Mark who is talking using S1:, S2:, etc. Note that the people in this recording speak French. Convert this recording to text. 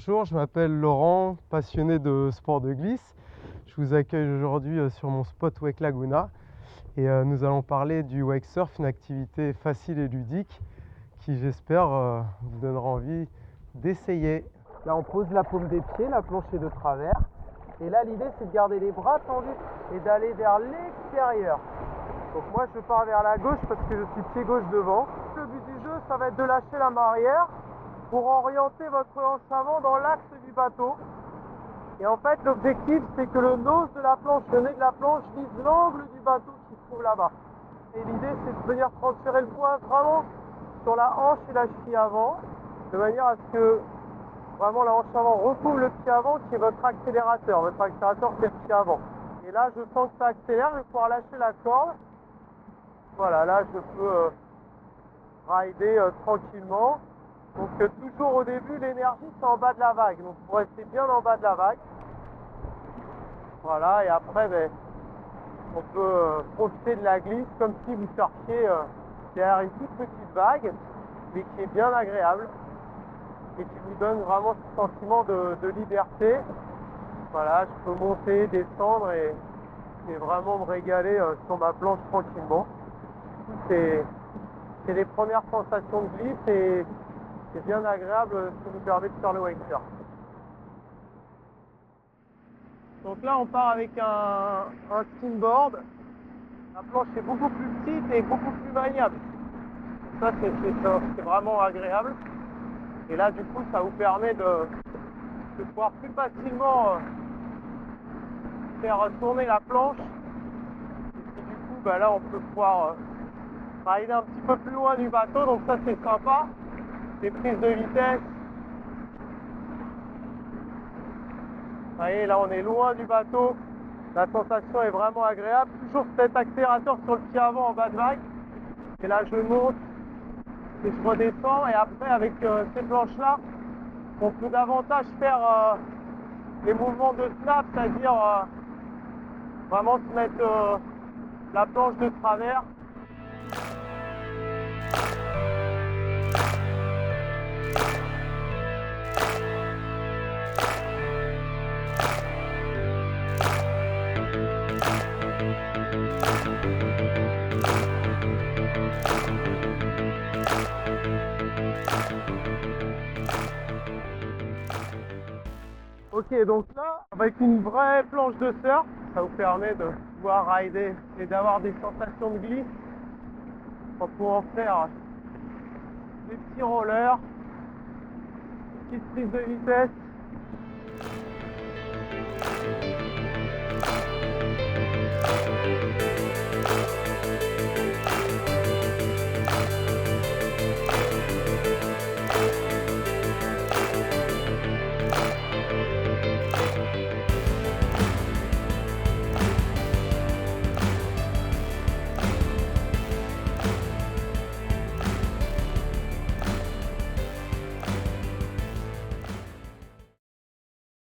S1: Bonjour, je m'appelle Laurent, passionné de sport de glisse. Je vous accueille aujourd'hui sur mon spot Wake Laguna et nous allons parler du wake surf, une activité facile et ludique qui j'espère vous donnera envie d'essayer.
S2: Là on pose la paume des pieds, la planche est de travers. Et là l'idée c'est de garder les bras tendus et d'aller vers l'extérieur. Donc moi je pars vers la gauche parce que je suis pied gauche devant. Le but du jeu ça va être de lâcher la main arrière pour orienter votre hanche avant dans l'axe du bateau. Et en fait l'objectif c'est que le nose de la planche, le nez de la planche vise l'angle du bateau qui se trouve là-bas. Et l'idée c'est de venir transférer le poids vraiment sur la hanche et la cheville avant, de manière à ce que vraiment la hanche avant recouvre le pied avant qui est votre accélérateur. Votre accélérateur c'est le pied avant. Et là je sens que ça accélère, je vais pouvoir lâcher la corde. Voilà, là je peux rider tranquillement. Donc toujours au début l'énergie c'est en bas de la vague. Donc vous restez bien en bas de la vague. Voilà, et après on peut profiter de la glisse comme si vous surfiez derrière une toute petite vague, mais qui est bien agréable et qui vous donne vraiment ce sentiment de liberté. Voilà, je peux monter, descendre et vraiment me régaler sur ma planche tranquillement. C'est les premières sensations de glisse et c'est bien agréable, ce qui nous permet de faire le wake surf. Donc là on part avec un skimboard. La planche est beaucoup plus petite et beaucoup plus maniable. Ça c'est vraiment agréable. Et là du coup ça vous permet de pouvoir plus facilement faire tourner la planche. Et du coup là on peut pouvoir rider un petit peu plus loin du bateau, donc ça c'est sympa. Des prises de vitesse. Vous voyez, là on est loin du bateau, la sensation est vraiment agréable. Toujours cet accélérateur sur le pied avant en bas de vague. Et là je monte et je redescends, et après avec ces planches là on peut davantage faire les mouvements de snap, c'est-à-dire vraiment se mettre la planche de travers. Ok, donc là, avec une vraie planche de surf, ça vous permet de pouvoir rider et d'avoir des sensations de glisse en pouvant faire des petits rollers, des petites prises de vitesse.